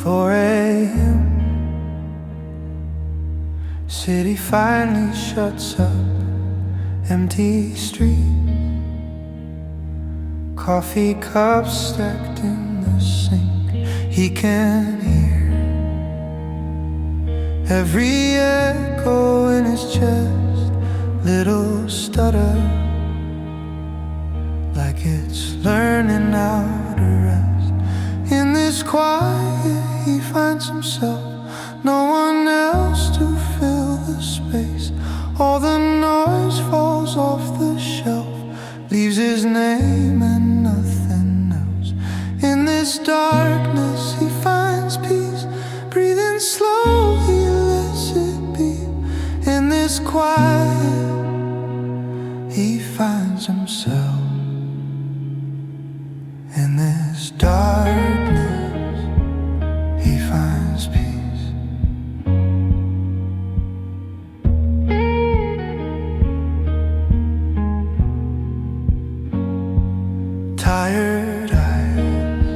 4 a.m. City finally shuts up. Empty street, coffee cups stacked in the sink. He can hear every echo in his chest, little stutter, like it's learning how to rest. In this quiet he finds himself, no one else to fill the space. All the noise falls off the shelf, leaves his name and nothing else. In this darkness he finds peace, breathing slow he lets it be. In this quiet he finds himself. In this darkness he finds peace. Tired eyes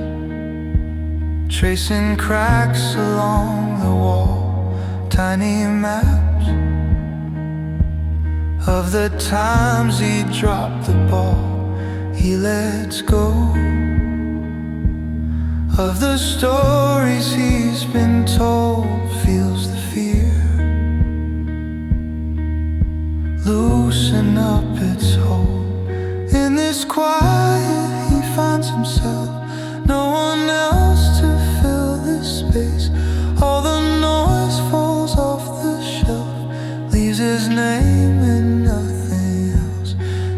tracing cracks along the wall, tiny maps of the times he dropped the ball. He lets go of the stories he's been told, feels the fear loosen up its hold. In this quiet he finds himself, no one else to fill this space. All the noise falls off the shelf, leaves his name and nothing else.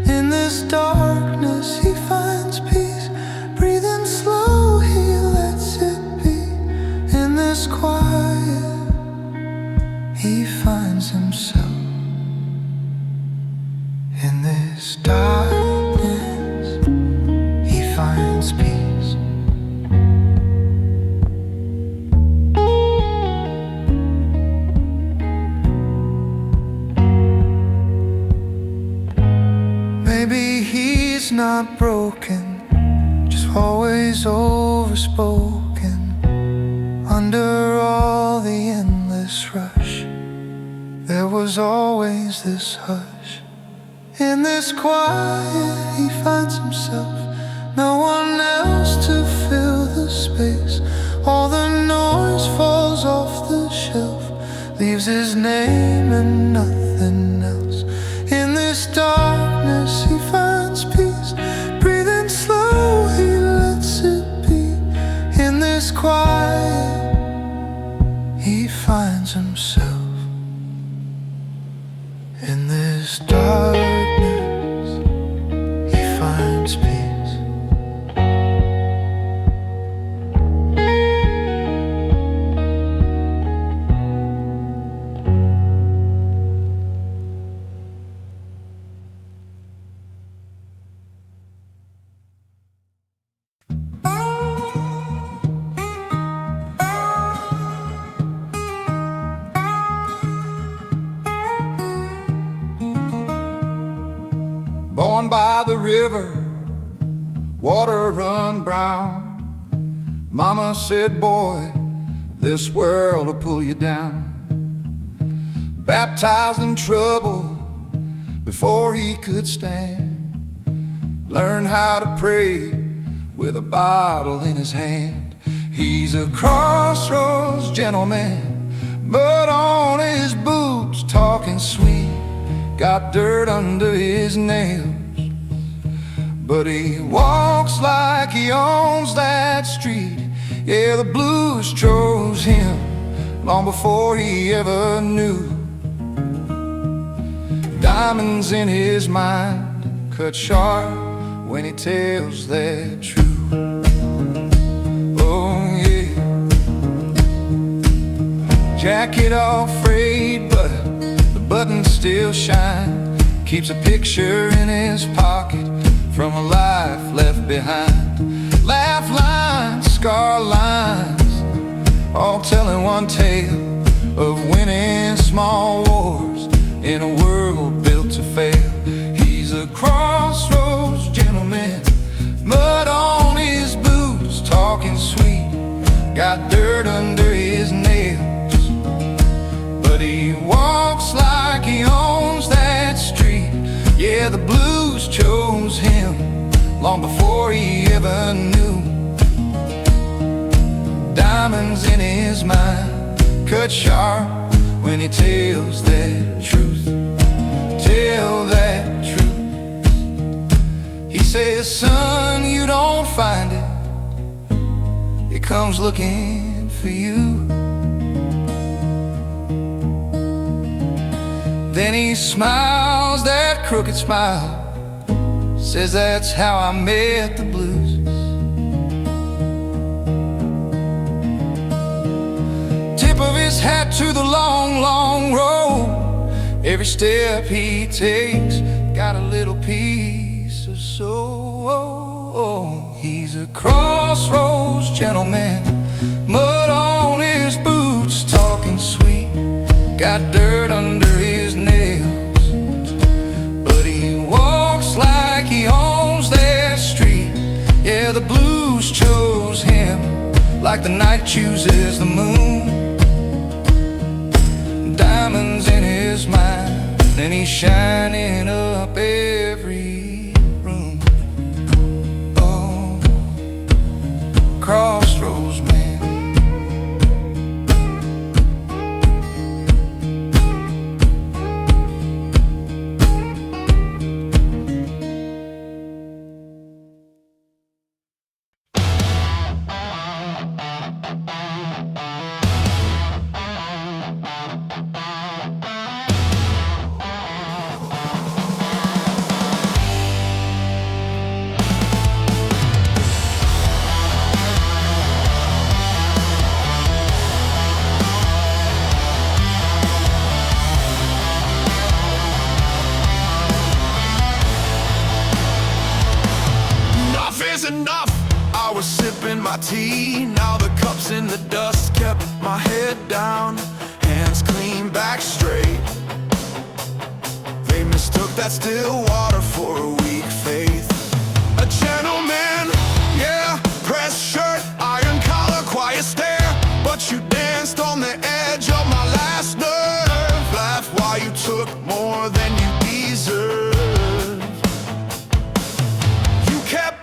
In this darkness he finds peace, breathing slow he lets it be. In this quiet he finds himself. In this darkness he finds peace. Maybe he's not broken, just always overspoken. Under all the endless rush, there was always this hush. In this quiet he finds himself, no one else to fill the space. All the noise falls off the shelf, leaves his name and nothing else. In this darkness he finds peace, breathing slow he lets it be. In this quiet he finds himself. In this darkness he finds peace. Born by the river, water run brown. Mama said, boy, this world will pull you down. Baptized in trouble before he could stand. Learned how to pray with a Bible in his hand. He's a crossroads gentleman, mud on his boots, talking sweet. Got dirt under his nails, but he walks like he owns that street. Yeah, the blues chose him long before he ever knew. Diamonds in his mind, cut sharp when he tells their truth. Oh yeah, jacket all frayed, but the buttons still shine. Keeps a picture in his pocket from a life left behind. Laugh lines, scar lines, all telling one tale of winning small wars in a world built to fail. He's a crossroads gentleman, mud on his boots, talking sweet. got dirt under his nails, but he walks like he owns that street. Yeah, the blues chose him long before he ever knew. Diamonds in his mind, cut sharp when he tells that truth. Tell that truth. He says, son, you don't find it, it comes looking for you. Then he smiles that crooked smile, says that's how I met the blues. Tip of his hat to the long, long road. Every step he takes got a little piece of soul. He's a crossroads gentleman, mud on his boots, talking sweet, got dirt under his nails, but he walks like he owns that street. Yeah, the blues chose him like the night chooses the moon. Diamonds in his mind, and he's shining up every room. Oh, crossroads man. Enough. I was sipping my tea, now the cup's in the dust. Kept my head down, hands clean, back straight. They mistook that still water for a weak faith. A gentleman, yeah, pressed shirt, iron collar, quiet stare. But you danced on the edge of my last nerve. Laugh while you took more than you deserved. You kept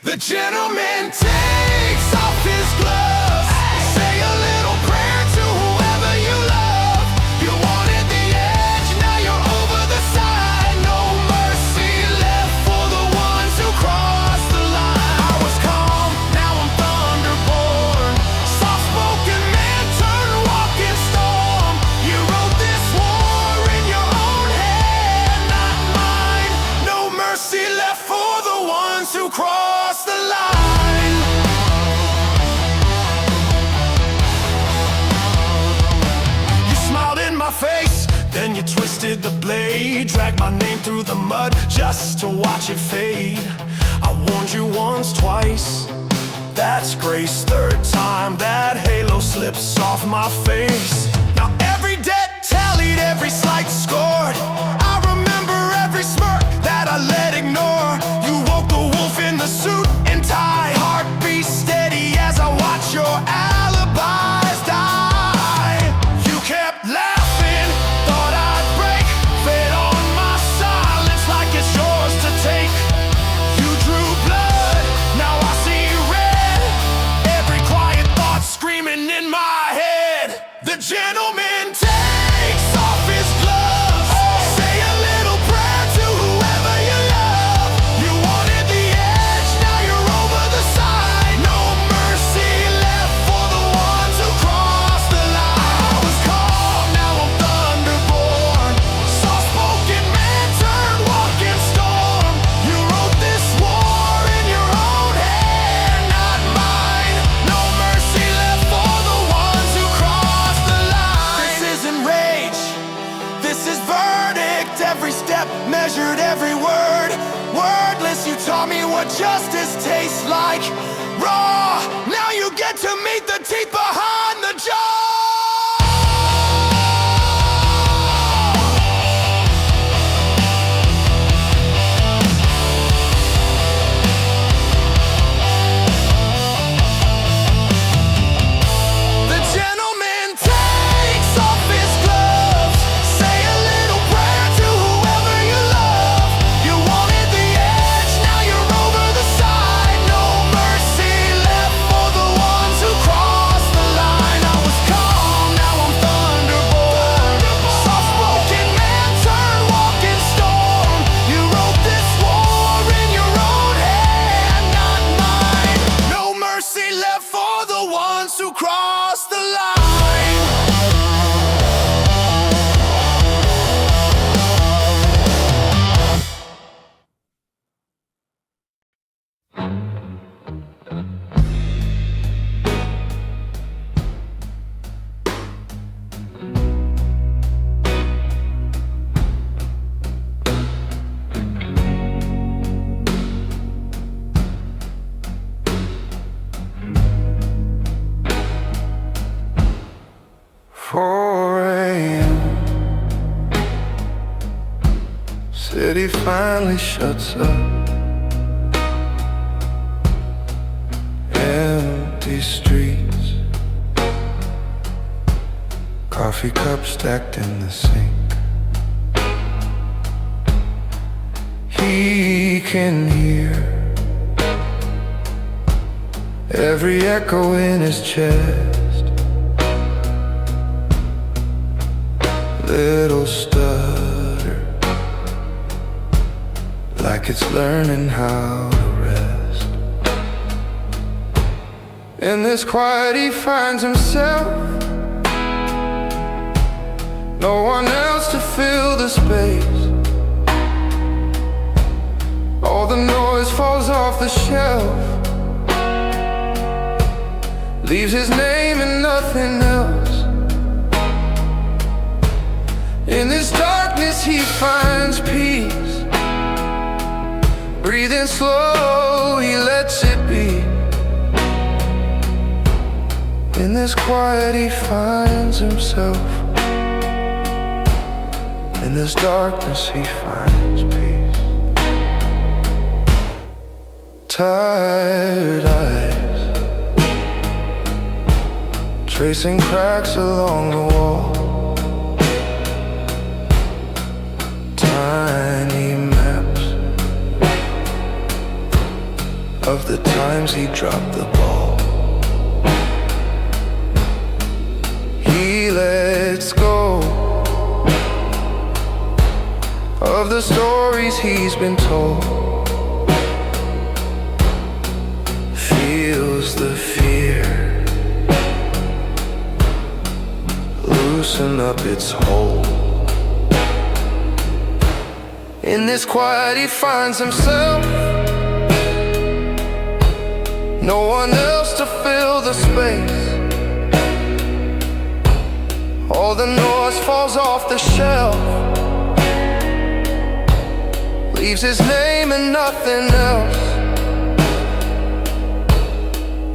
the gentleman takes off his gloves. Say a little prayer to whoever you love. You wanted the edge, now you're over the side. No mercy left for the ones who crossed the line. I was calm, now I'm thunderborn. Soft-spoken man turned walking storm. You wrote this war in your own head, not mine. No mercy left for the ones who crossed the line. You smiled in my face, then you twisted the blade. Dragged my name through the mud just to watch it fade. I warned you once, twice, that's grace. Third time that halo slips off my face. Now every debt tallied, every slight scored. I remember every smirk that I let ignore. You woke the wolf in the suit and tie, heartbeat steady as I watch your alibis die. You kept laughing, thought I'd break, fed on my silence like it's yours to take. You drew blood, now I see red, every quiet thought screaming in my head. The gentleman takes off his gloves. Say a little prayer to whoever you love. You wanted the edge, now you're over the side. No mercy left for the ones who crossed the line. I was calm, now I'm thunderborn. Soft-spoken man turned walking storm. You wrote this war in your own head, not mine. No mercy left for the ones who crossed the line. This isn't rage, this is verdict. Every step measured, every word wordless. You taught me what justice tastes like, raw. Now you get to meet the teeth behind the jaw. 4 a.m. City finally shuts up. Empty streets, coffee cups stacked in the sink. He can hear every echo in his chest. Little stutter, like it's learning how to rest. In this quiet he finds himself, no one else to fill the space. All the noise falls off the shelf, leaves his name and nothing else. In this darkness he finds peace. Breathing slow, he lets it be. In this quiet he finds himself. In this darkness he finds peace. Tired eyes, tracing cracks along the wall. Tiny maps of the times he dropped the ball. He lets go of the stories he's been told. Feels the fear loosen up its hold. In this quiet he finds himself, no one else to fill the space. All the noise falls off the shelf, leaves his name and nothing else.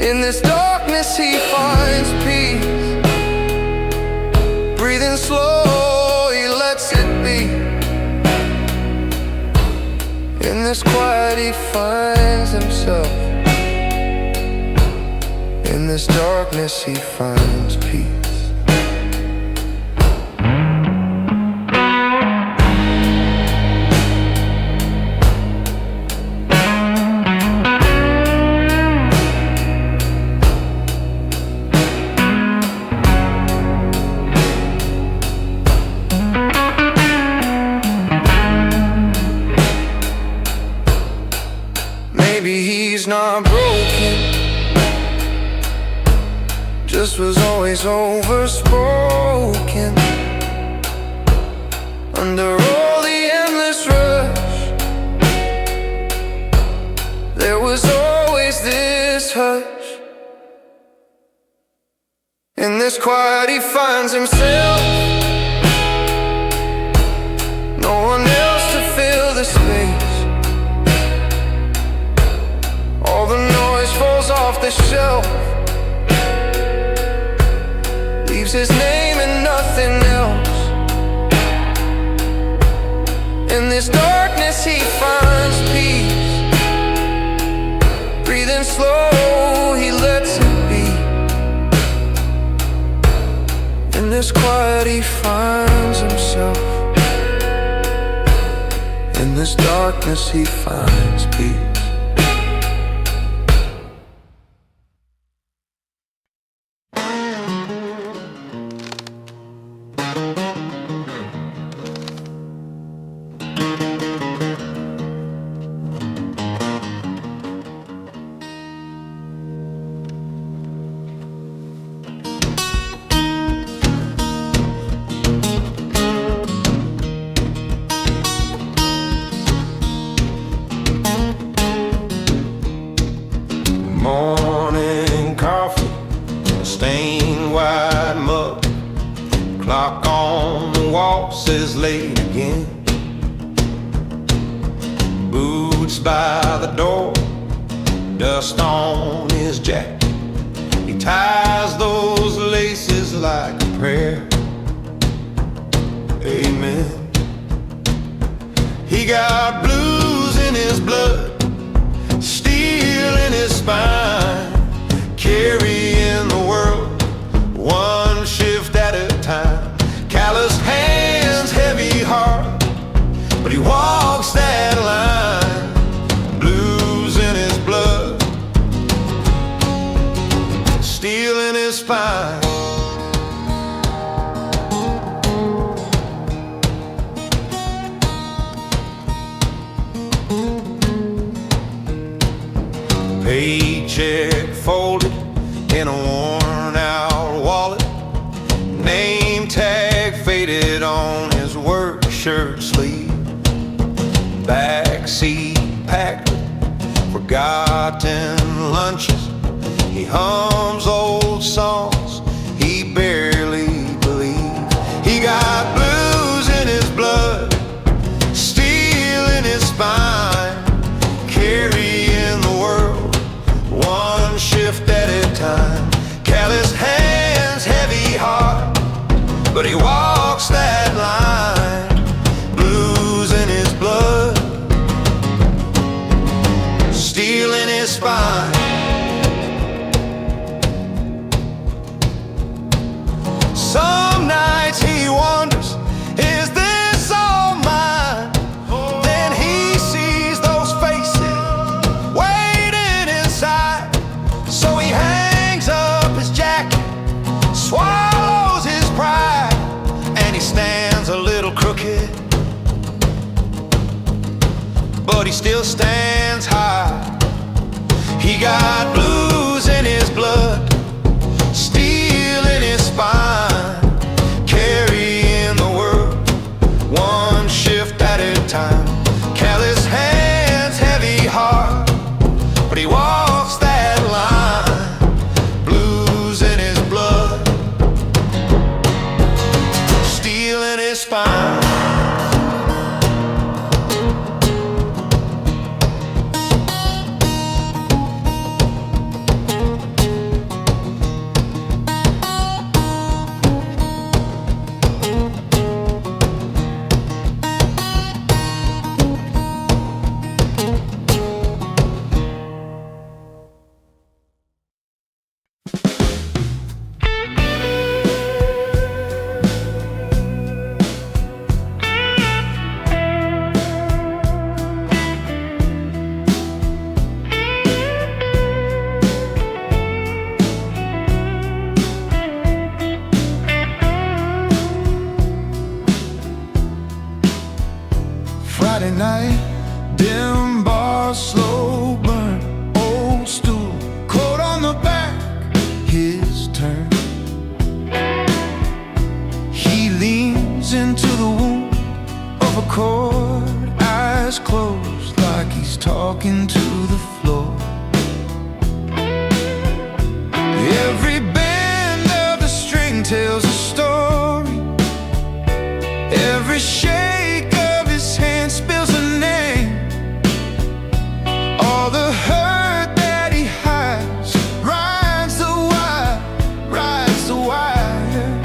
In this darkness he finds peace. Breathing slow, he lets it be. In this quiet he finds himself. In this darkness he finds peace. Maybe he's not broken, just was always overspoken. Under all the endless rush, there was always this hush. In this quiet he finds himself, no one else to fill the space. All the noise falls off the shelf, leaves his name and nothing else. In this darkness he finds peace. Breathing slow, he lets it be. In this quiet he finds himself. In this darkness he finds peace. Morning coffee, a stained white mug. Clock on the wall says late again. Boots by the door, dust on his jacket. He ties those laces like a prayer. got blues in his blood, steel in his spine, carrying the world one shift at a time. Calloused hands, heavy heart, but he walks that line. Blues in his blood, steel in his spine. Paycheck folded in a worn-out wallet, name tag faded on his work shirt sleeve, backseat packed with forgotten lunches. He hums old songs he barely believes. He got blues in his blood, steel in his spine, carrying the world one shift at a time. Calloused hands, heavy heart, but he walks that line. Blues in his blood, steel in his spine. Some nights he wonders, is this all mine? Then he sees those faces waiting inside. So he hangs up his jacket, swallows his pride, and he stands a little crooked, but he still stands high. He got blues in his blood, steel in his spine, carrying the world one shift at a time. Callous hands, heavy heart, but he walks that line. Blues in his blood, steel in his spine. Friday night, dim bar, slow burn, old stool, coat on the back, his turn. He leans into the womb of a chord, eyes closed like he's talking to the floor. Every bend of the string tells a story, every shake of his hand spills a name. All the hurt that he hides rides the wire, rides the wire.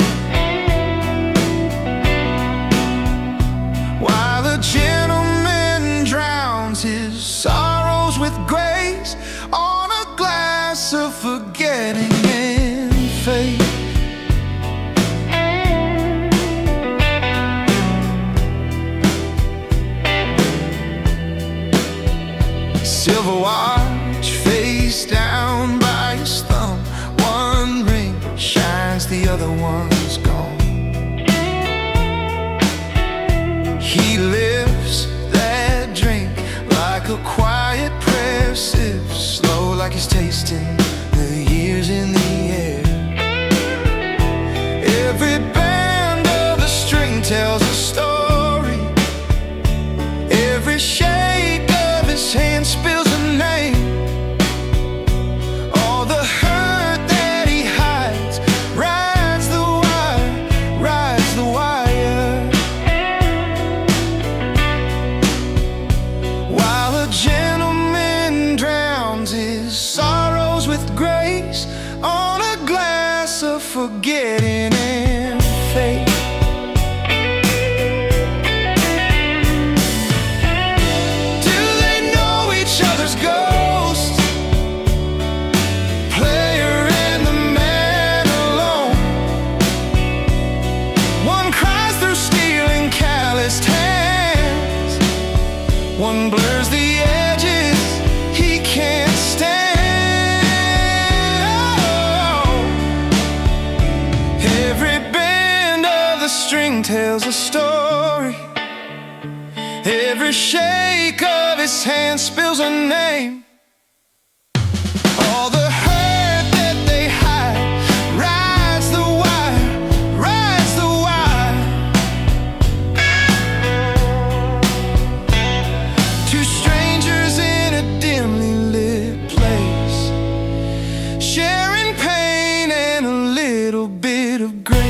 While a gentleman drowns his sorrows with grace on a glass of forgetting and faith. Silver watch face down by his thumb, one ring shines, the other one's gone. He lifts that drink like a quiet prayer, sips slow like he's tasting the years in the air. Every band of the string tells a story, every shake of his hand spills a name. All the hurt that he hides rides the wire, rides the wire. While a gentleman drowns his sorrows with grace on a glass of forgetting and faith. One blurs the edges he can't stand. Every bend of the string tells a story. Every shake of his hand spills a name. All the hurt that they hide rides the wire, rides the wire. Two strangers in a dimly lit place, sharing pain and a little bit of grace.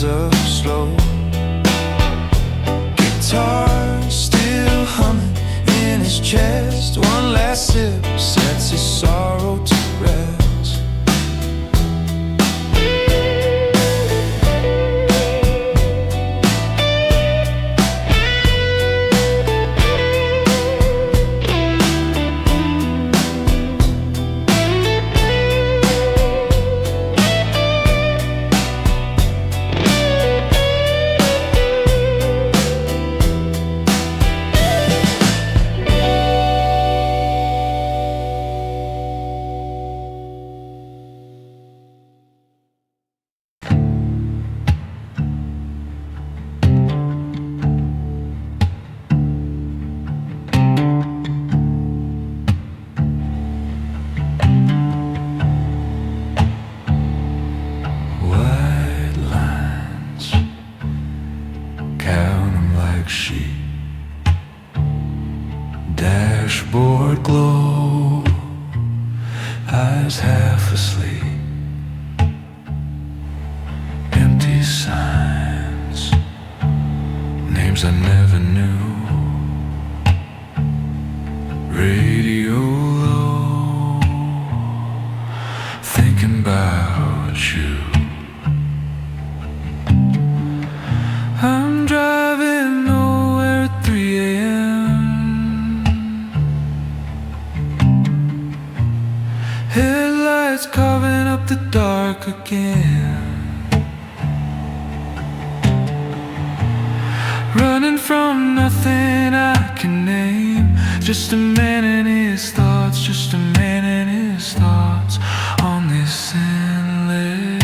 Up slow, guitar still humming in his chest. One last sip sets his sorrow to rest. Sheep, dashboard glow, eyes half asleep, empty signs, names I never knew, radio low, thinking about you. I'm driving nowhere at 3 a.m. Headlights carving up the dark again. Running from nothing I can name. Just a man and his thoughts, just a man and his thoughts on this endless,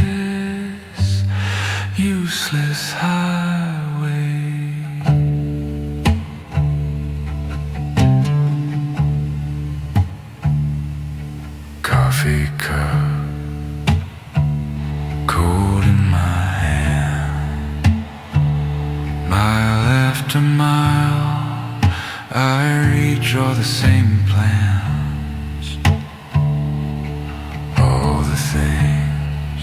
useless highway. Coffee cup, cold in my hand. Mile after mile, I reach all the same plans. All the things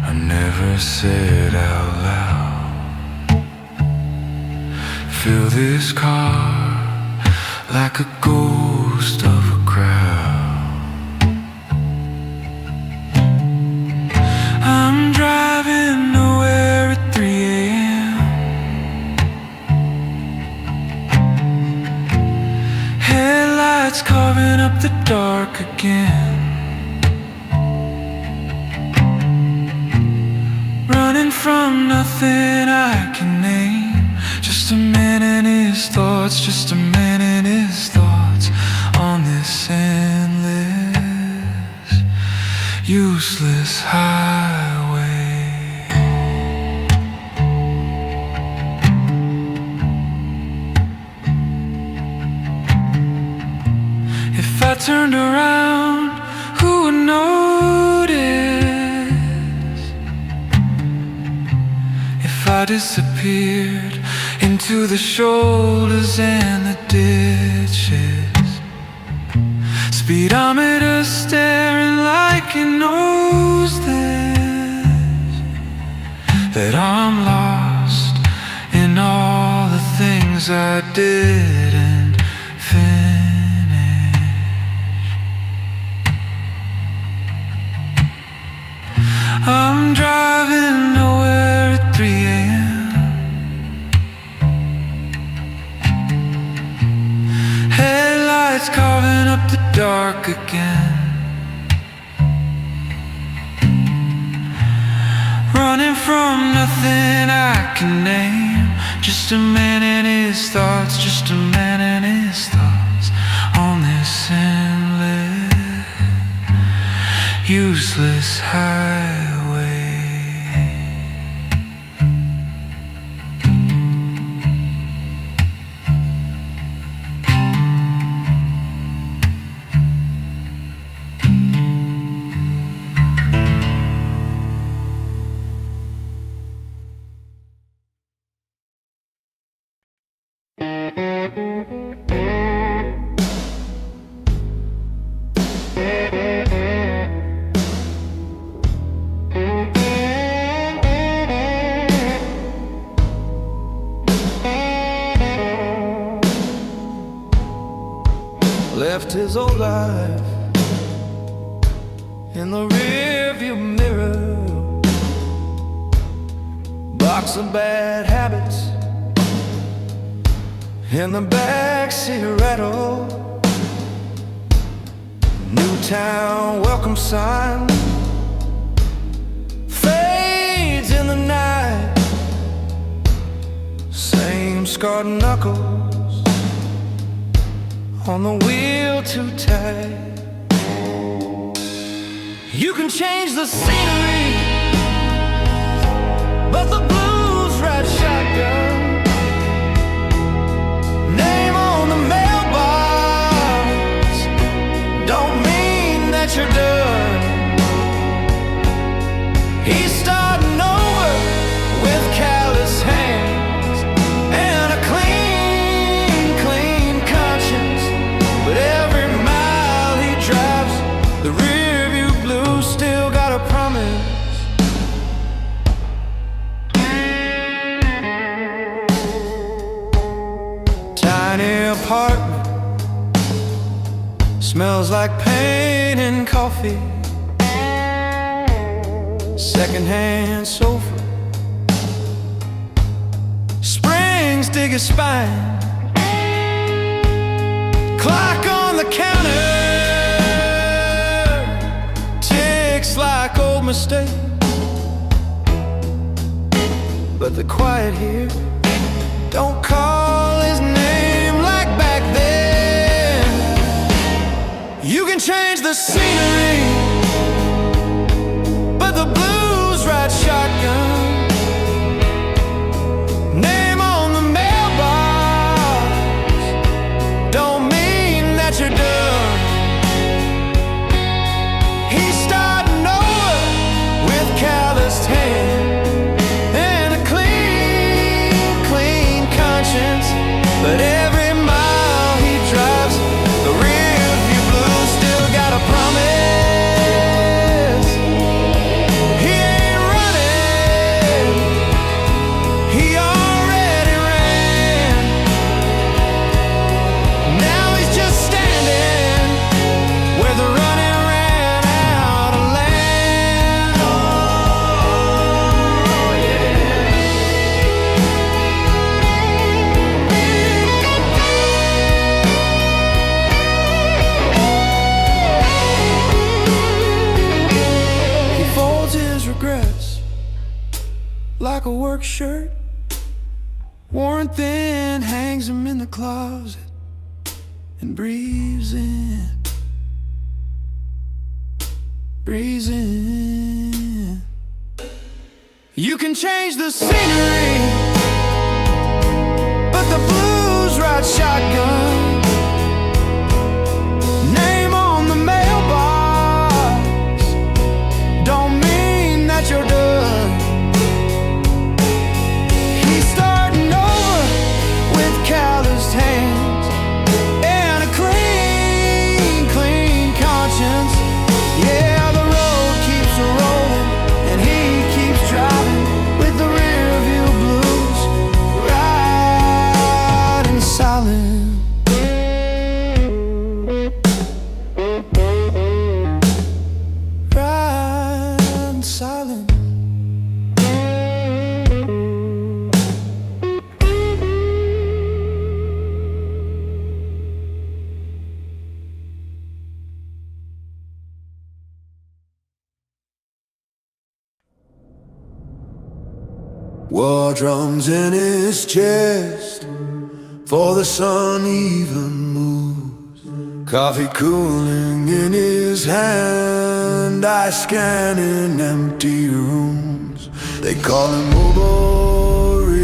I never said out loud. Fill this car like a ghost of a crowd. I'm driving nowhere at 3 a.m. Headlights carving up the dark again. Running from nothing I can name. Just a man and his thoughts, just a man and his thoughts on this endless, useless highway. If I turned around, who would notice? If I disappeared into the shoulders and the ditches, speedometer staring like it knows that I'm lost in all the things I didn't finish. dark again. Running from nothing I can name. Just a man and his thoughts, just a man and his thoughts on this endless, useless highway. Left his old life in the rearview mirror. Box of bad habits in the backseat rattle. Newtown welcome sign fades in the night. Same scarred knuckles on the wheel too tight. You can change the scenery, but the blues ride shotgun. Name on the mailbox don't mean that you're done. He's starting over with callous hands and a clean conscience. But every mile he drives, the rearview blue still got a promise. Tiny apartment, smells like paint and coffee. Secondhand sofa, springs dig his spine. Clock on the counter ticks like old mistakes. But the quiet here don't call his name like back then. You can change the scenery, but the blues ride shotgun. Name on the mailbox don't mean that you're done. He's starting over with calloused hands and a clean conscience. But every mile he drives, the rearview blue still got a promise. He ain't running, he already ran. Now he's just standing where the running ran out of land. Oh, yeah. He folds his regrets like a work shirt, worn thin, hangs him in the closet and breathes in. You can change the scenery, but the blues ride shotgun. Name on the mailbox don't mean that you're done. He's starting over with calloused hands and a clean conscience. Yeah, the road keeps rolling and he keeps driving with the rearview blue War drums in his chest, for the sun even moves. Coffee cooling in his hand, eyes scanning empty rooms. They call him overreacting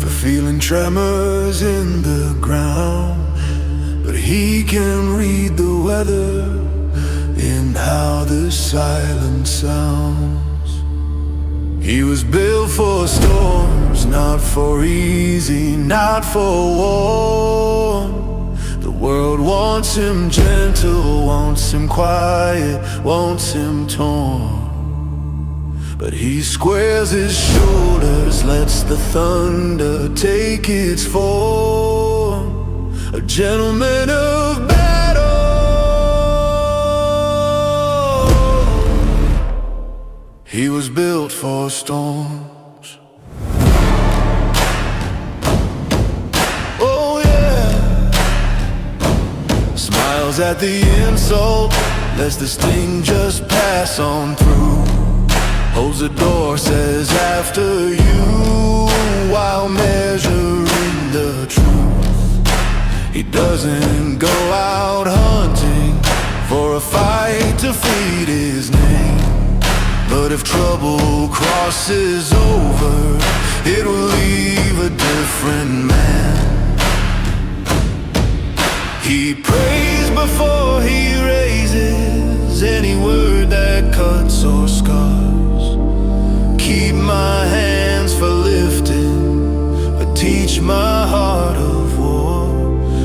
for feeling tremors in the ground, but he can read the weather in how the silence sounds. He was built for storms, not for easy, not for warm. The world wants him gentle, wants him quiet, wants him torn. But he squares his shoulders, lets the thunder take its form. A gentleman of battle. He was built for storms. Oh yeah. Smiles at the insult, lets the sting just pass on through. Holds the door, says after you, while measuring the truth. He doesn't go out hunting for a fight to feed his name, but if trouble crosses over, it will leave a different man. He prays before he raises any word that cuts or scars. Keep my hands for lifting, but teach my heart of war.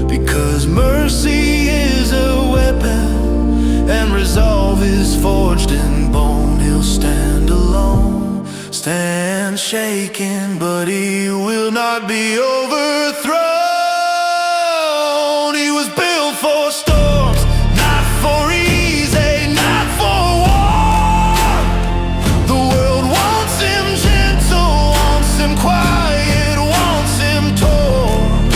Because mercy is a weapon, and resolve is forged in bone. He'll stand alone, stand shaking, but he will not be overthrown. He was built for storms, not for easy, not for war. The world wants him gentle, wants him quiet, wants him torn.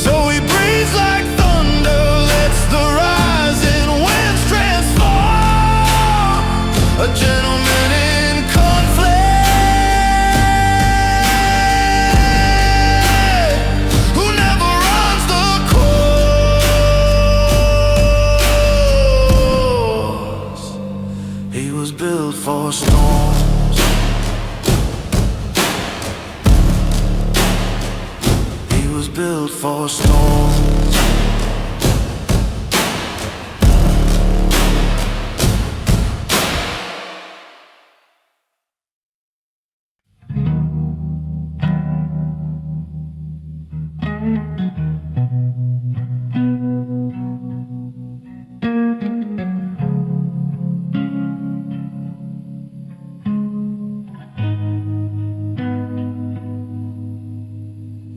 So he breathes like thunder, lets the rising winds transform. A gentleman in conflict, who never runs the course. He was built for storms. He was built for storms.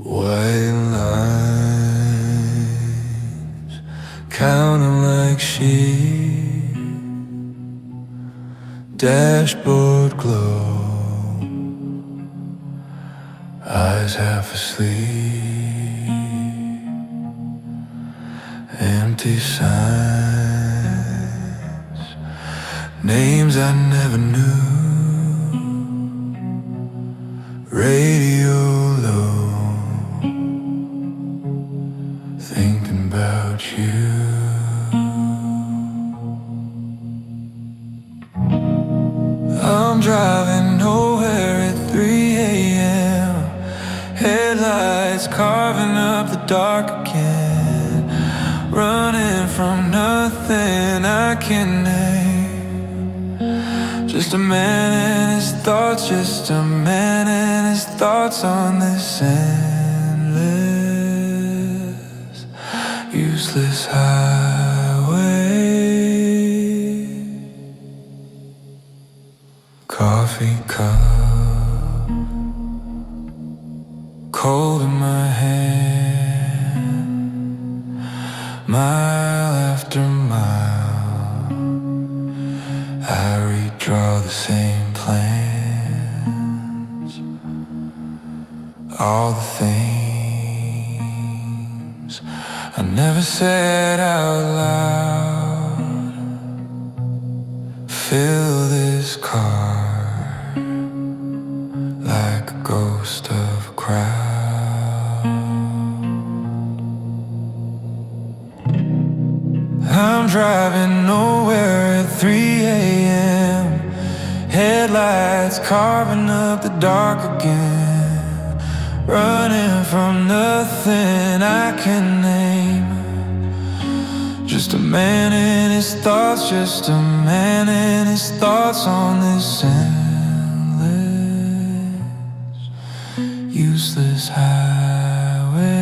White lines, counting like sheep, dashboard glow, eyes half asleep, empty signs, names I never knew, radio low, thinking about you. I'm driving nowhere at 3 a.m. Headlights carving up the dark again. Running from nothing I can name. Just a man and his thoughts, just a man and his thoughts on this endless, useless highway. Coffee cup, cold in my hand, mile after mile, I redraw the same plans. All the things I never said out loud fill this car like a ghost of a crowd. I'm driving nowhere at 3 a.m. Headlights carving up the dark again. Running from nothing I can name. Just a man and his thoughts, just a man and his thoughts on this endless, useless highway.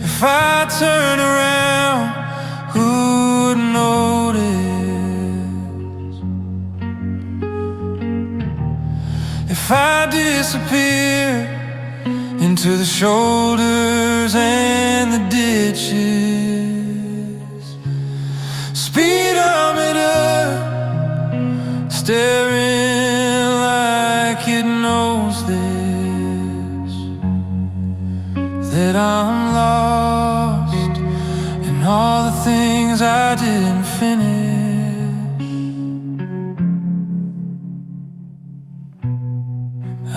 If I turn around, who would notice? If I disappear into the shoulders and the ditches, speedometer staring like it knows this, that I'm lost in all the things I didn't finish.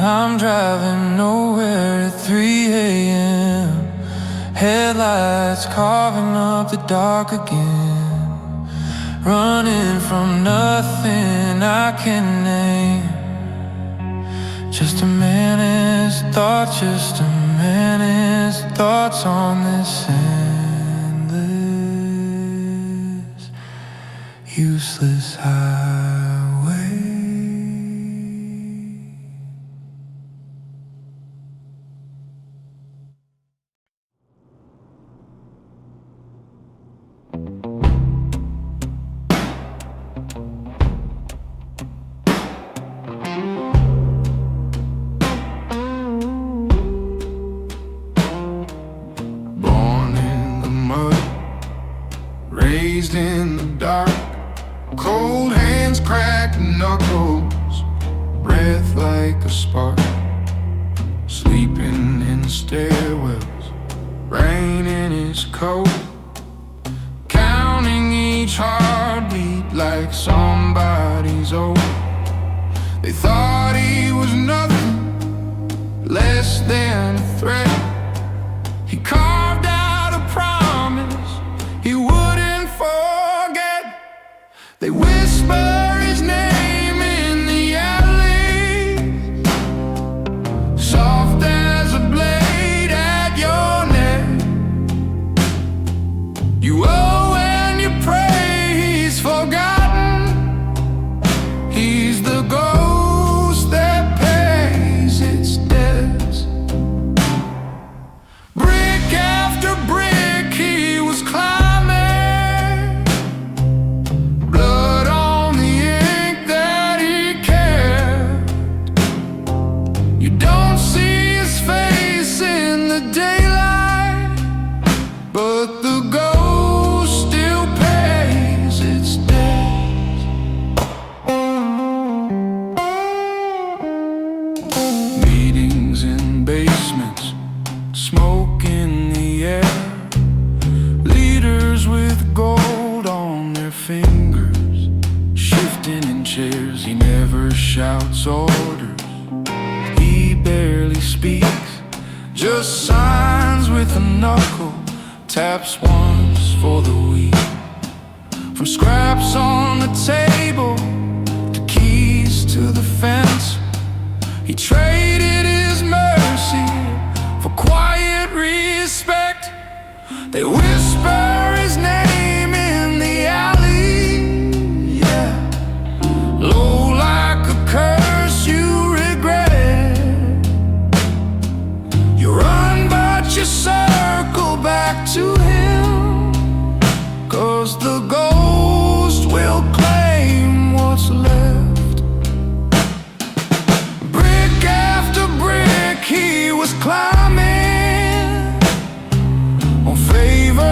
I'm driving nowhere at 3 a.m. Headlights carving up the dark again. Running from nothing I can name. Just a man and his thoughts, just a man and his thoughts on this endless, useless highway. Raised in the dark, cold hands, cracked knuckles, breath like a spark. Sleeping in stairwells, rain in his coat, counting each heartbeat like somebody's oath. They thought he was nothing less than a threat. He carved out a promise he wouldn't forget. They whisper his name in the alley, soft as a blade at your neck. You owe and you pray he's forgotten. He's the ghost that pays its debts. Brick after brick he was climbing, blood on the ink that he kept. You don't see his face in the daylight, but the ghost still pays its debts. Meetings in basements, smoke in the air, leaders with gold on their fingers, shifting in chairs. He never shouts orders, he barely speaks, just signs with a knuckle, taps once for the week. From scraps on the table to keys to the fence, he traded his mercy for quiet respect. They whisper his name in the alley, yeah, low like a curse you regret. You run but you circle back to him, 'cause the ghost will claim what's left. Brick after brick he was climbing on favor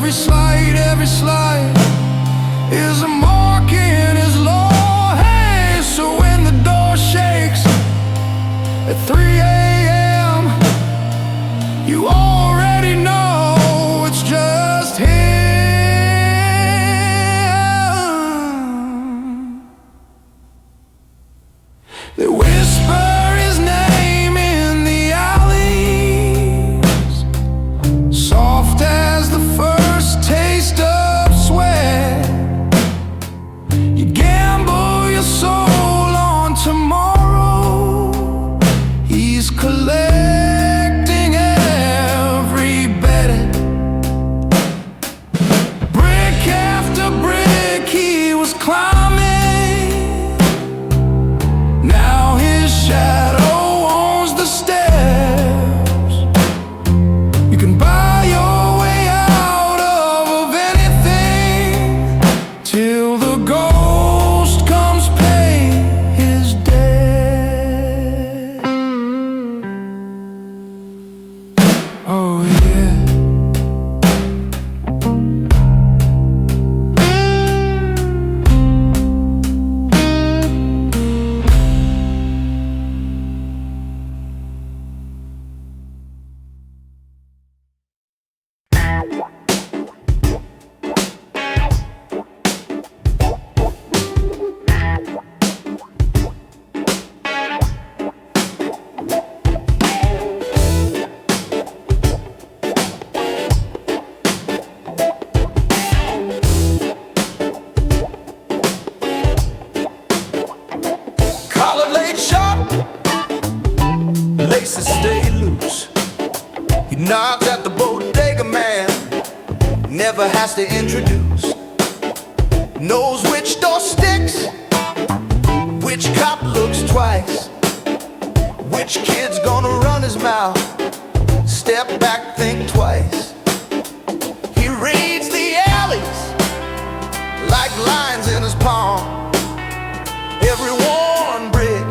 every slide is a mark in his law. Hey, so when the door shakes at 3 a.m., you already know it's just him. They whisper his name in the alleys, soft as the first taste of sweat. You gamble your soul on tomorrow. He's collecting every bet. Brick after brick he was climbing. Now his shadow owns the steps. You can buy your way out of anything till the ghost comes pay his debt. Oh yeah. Collar laid sharp, laces stay loose. He knocks at the bodega man, never has to introduce. Knows which door sticks, which cop looks twice, which kid's gonna run his mouth. Step back, think twice. He reads the alleys like lines in his palm. Every worn brick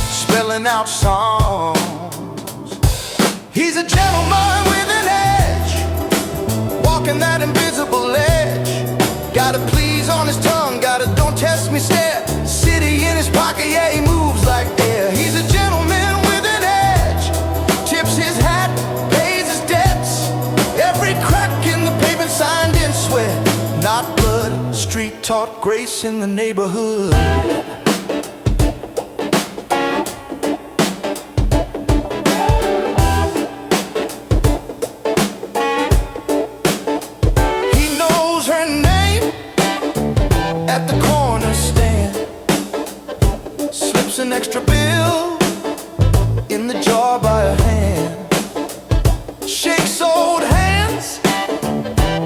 spelling out songs. He's a gentleman with an edge, walking that invisible ledge. Got a please on his tongue, got a don't test me stare. City in his pocket, yeah, he moves like air. He's a gentleman with an edge, tips his hat, pays his debts. Every crack in the pavement signed in sweat, not blood. Street taught grace in the neighborhood. He knows her name at the corner stand, slips an extra bill in the jar by her hand, shakes old hands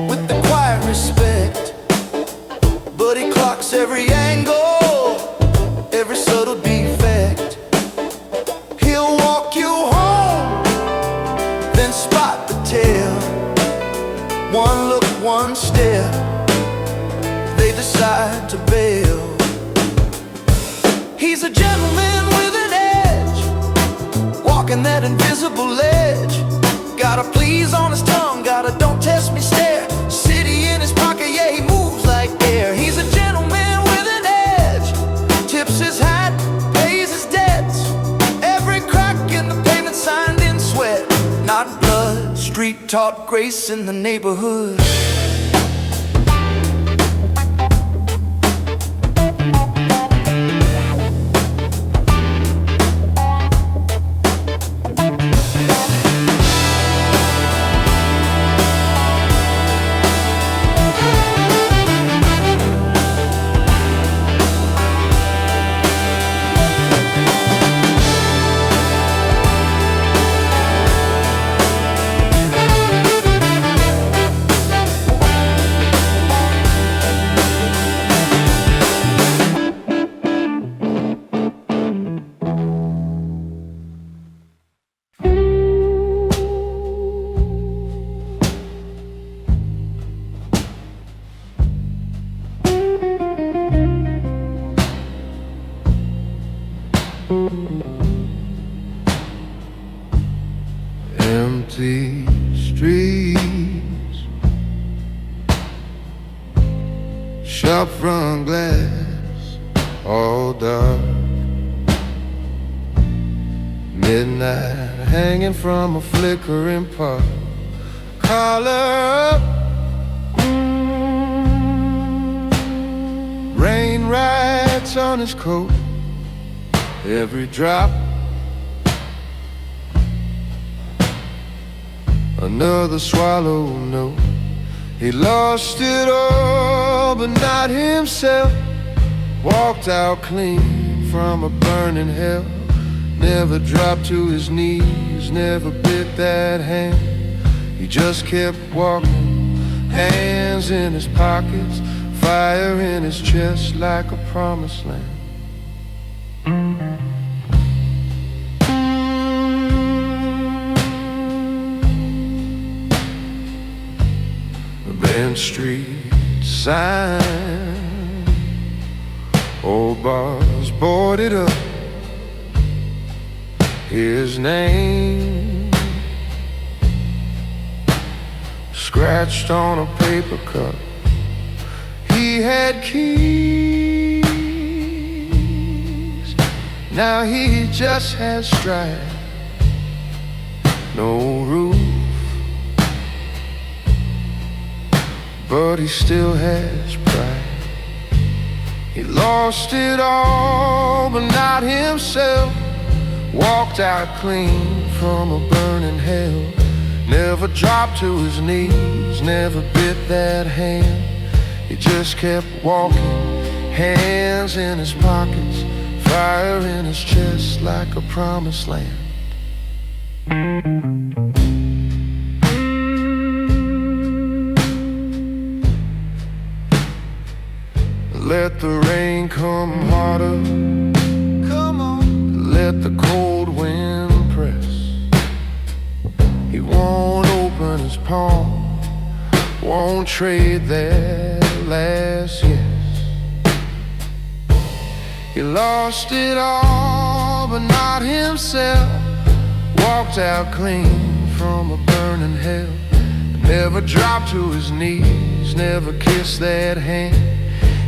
with the quiet respect. But he clocks every angle, every subtle defect. He'll walk you home, then spot the tail. One look, one stare, they decide to bail. He's a gentleman with an edge, walking that invisible ledge. Got a please on his tongue, got a don't test me stare. City in his pocket, yeah, he moves like air. He's a gentleman with an edge, tips his hat, pays his debts. Every crack in the pavement signed in sweat, not blood. Street taught grace in the neighborhood. Empty streets shop front glass all dark. Midnight hanging from a flickering park. Collar up, rain writes on his coat, every drop another swallow note. He lost it all but not himself. Walked out clean from a burning hell. Never dropped to his knees, never bit that hand. He just kept walking, hands in his pockets, fire in his chest like a promised land. The Bench Street sign, old bars boarded up, his name scratched on a paper cup. He had keys, now he just has strife. No roof, but he still has pride. He lost it all but not himself. Walked out clean from a burning hell. Never dropped to his knees, never bit that hand. He just kept walking, hands in his pockets, fire in his chest like a promised land. Let the rain come harder, come on. Let the cold wind press. He won't open his palm, won't trade that last yes. He lost it all but not himself. Walked out clean from a burning hell. Never dropped to his knees, never kissed that hand.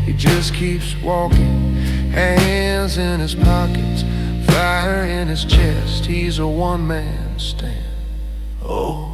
He just keeps walking, hands in his pockets, fire in his chest. He's a one-man stand. Oh.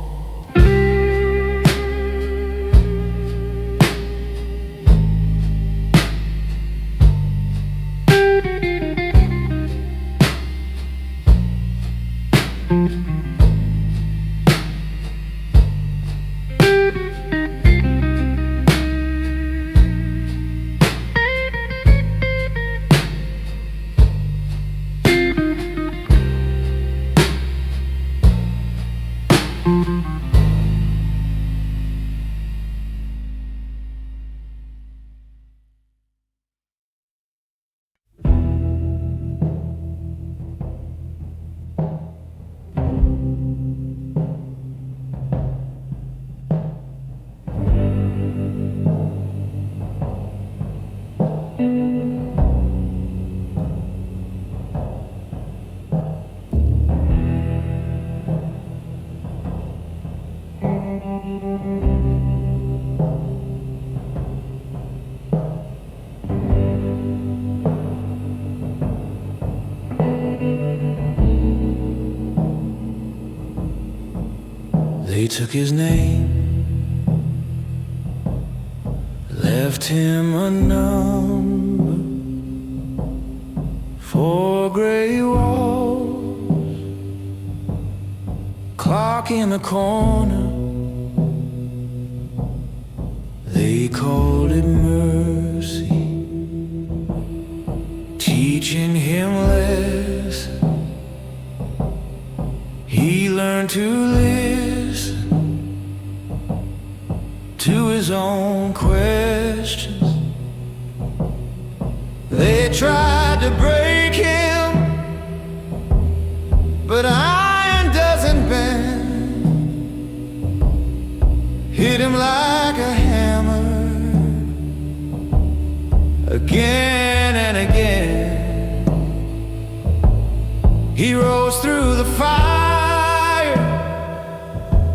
They took his name, left him a number, 4 gray walls, clock in the corner. They called it mercy, teaching him lessons. He learned to listen to his own questions. They tried to break him, but iron doesn't bend. Hit him like a hammer, again and again. He rose through the fire,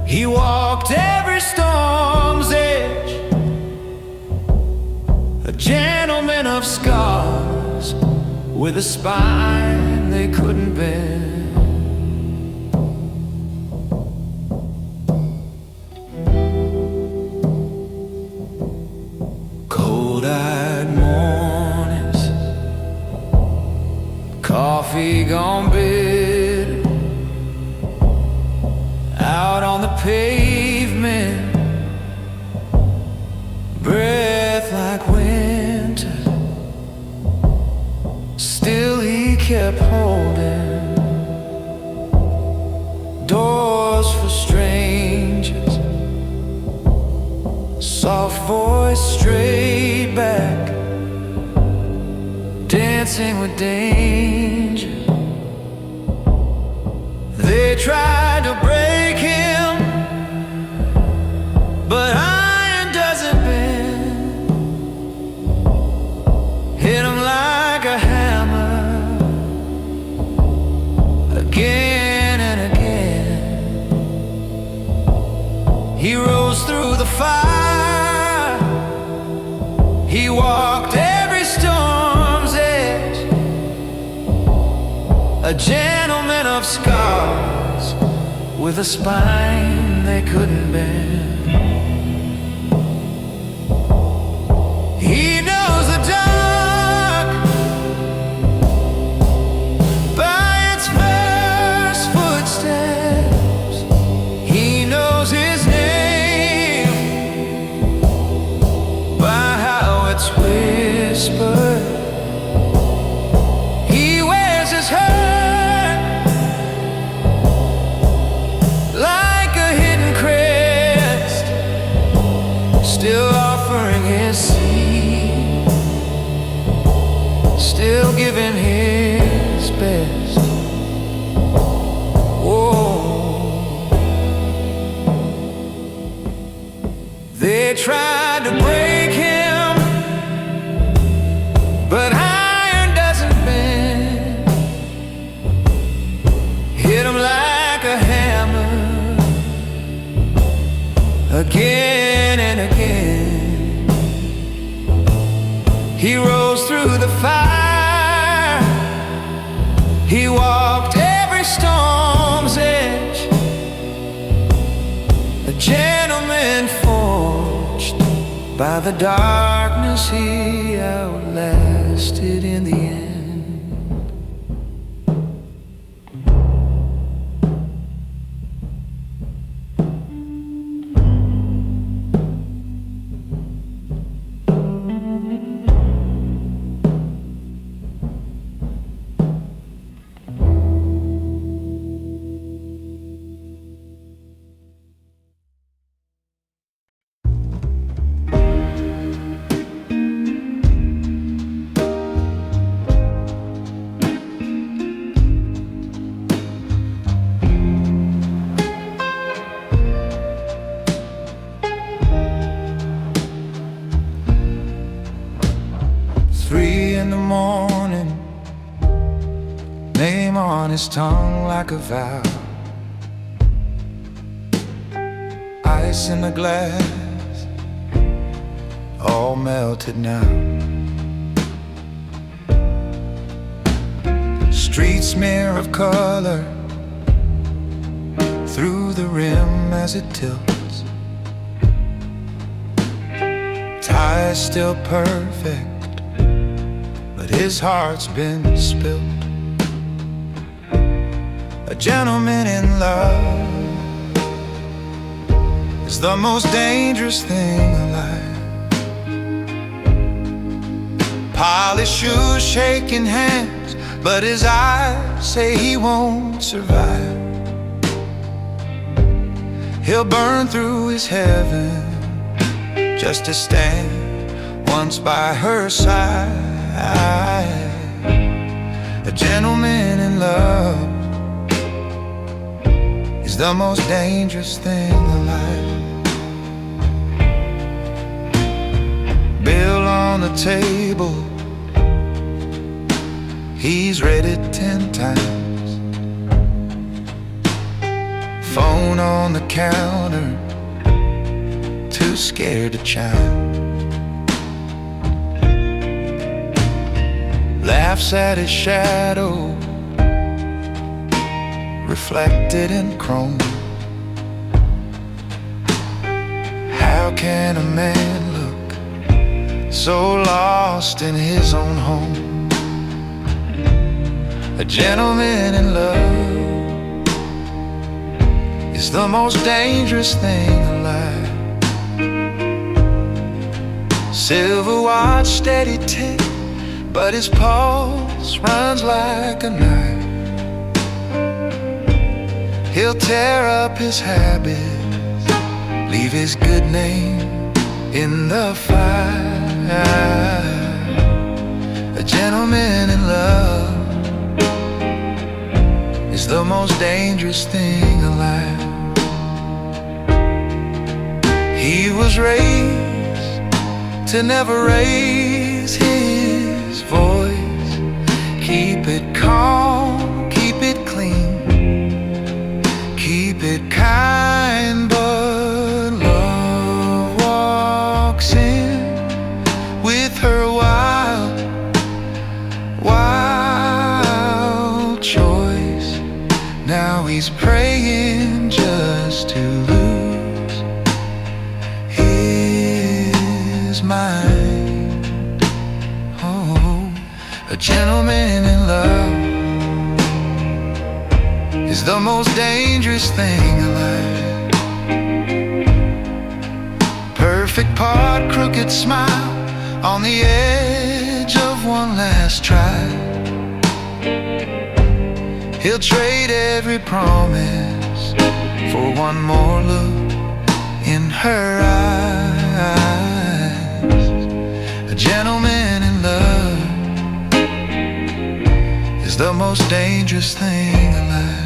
he walked every storm's edge, gentleman of scars with a spine they couldn't bend. Cold-eyed mornings, coffee gone bitter, out on the pavement, breath like winter. Still he kept holding doors for strangers, soft voice straight back, dancing with danger. They tried to break him, but iron doesn't bend. Hit him like a hammer, again and again. He rose through the fire, he walked every storm's edge, a gentleman of scars with a spine they couldn't bend. He knows the dark by its first footsteps. He knows his name by how it's whispered. He wears his hurt like a hidden crest, still offering his seed, still giving his best. Whoa. They tried to break him, but iron doesn't bend. Hit him like a hammer, again and again. He rose through the fire, he walked every storm's edge, a gentleman forged by the darkness. He outlasted in the end. Morning, name on his tongue like a vow, ice in the glass, all melted now. Street smear of color through the rim as it tilts, tie still perfect, his heart's been spilled. A gentleman in love is the most dangerous thing alive. Polished shoes, shaking hands, but his eyes say he won't survive. He'll burn through his heaven just to stand once by her side. A gentleman in love is the most dangerous thing alive. Bill on the table, he's read it 10 times. Phone on the counter, too scared to chime. laughs at his shadow, reflected in chrome. How can a man look so lost in his own home? A gentleman in love is the most dangerous thing alive. Silver watch, steady tick, but his pulse runs like a knife. He'll tear up his habits, leave his good name in the fire. A gentleman in love is the most dangerous thing alive. He was raised to never raise his voice. Keep it calm, keep it clean, keep it kind, but love walks in with her wild choice. Now he's praying just to lose his mind. Oh, a gentleman in love is the most dangerous thing alive. Perfect part, crooked smile on the edge of one last try. He'll trade every promise for one more look in her eyes. A gentleman in love is the most dangerous thing alive.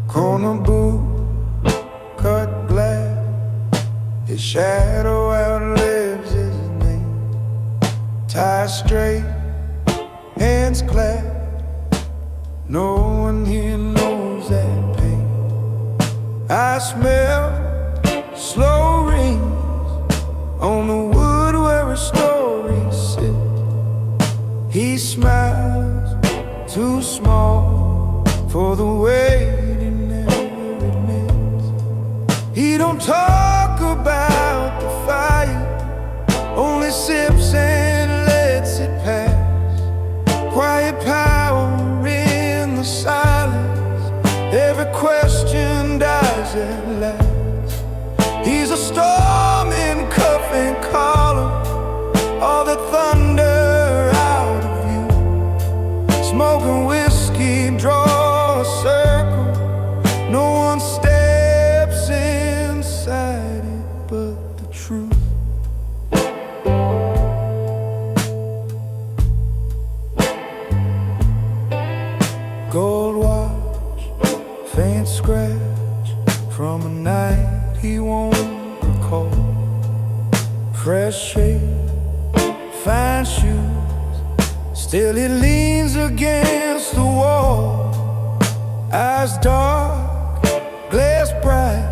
Corner booth, cut glass, his shadow outlives his name. Tie straight, hands clasped, no one here knows that pain. I smell slow rings on the wood where a story sits. He smiles, too small for the way he don't talk about the fire, only sips and lets it pass. Quiet power in the silence, every question dies at last. He's a storm in cuff and collar, all the thunder out of view. Smoking whiskey, draw a circle, no one steps inside it but the truth. Gold watch, faint scratch from a night he won't recall. Fresh shade, fine shoes, still he leans against the wall. Eyes dark, glass bright,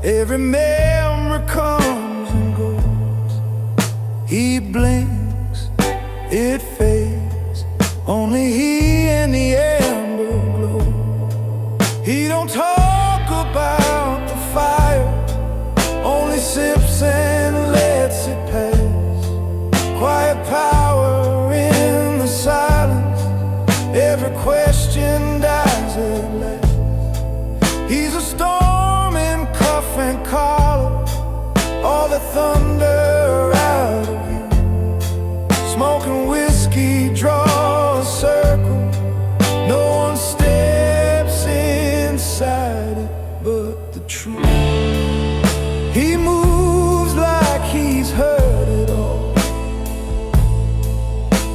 every memory comes and goes. He blinks, it fades, only he and the amber glow. He don't talk about the fire, only sips and lets it pass. Quiet power in the silence, every question dies at last. He's a storm in cuff and collar, all the thunder out of you. Smoking whiskey, draw a circle,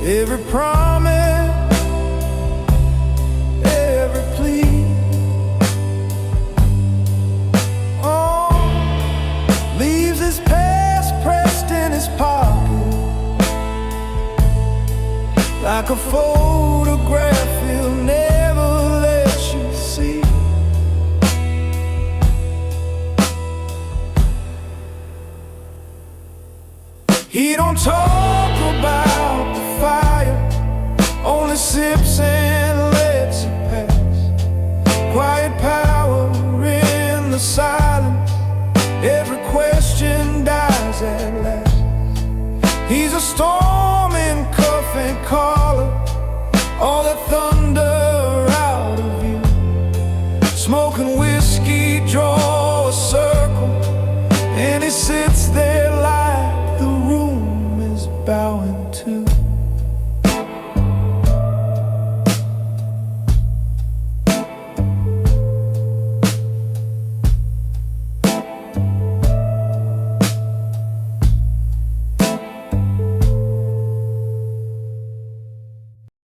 every promise, every plea. Oh, leaves his past pressed in his pocket, like a photograph he'll never let you see. He don't talk about the fire, only sips and lets it pass. Quiet power in the silence, every question dies at last. He's a storm